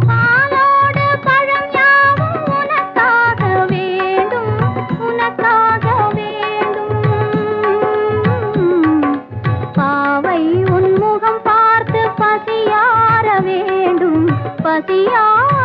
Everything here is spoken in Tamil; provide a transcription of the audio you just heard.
பாலோடு பழம் யாவும் உனக்காக வேண்டும், உனக்காக வேண்டும். பாவை உன் முகம் பார்த்து பசியார வேண்டும், பசியார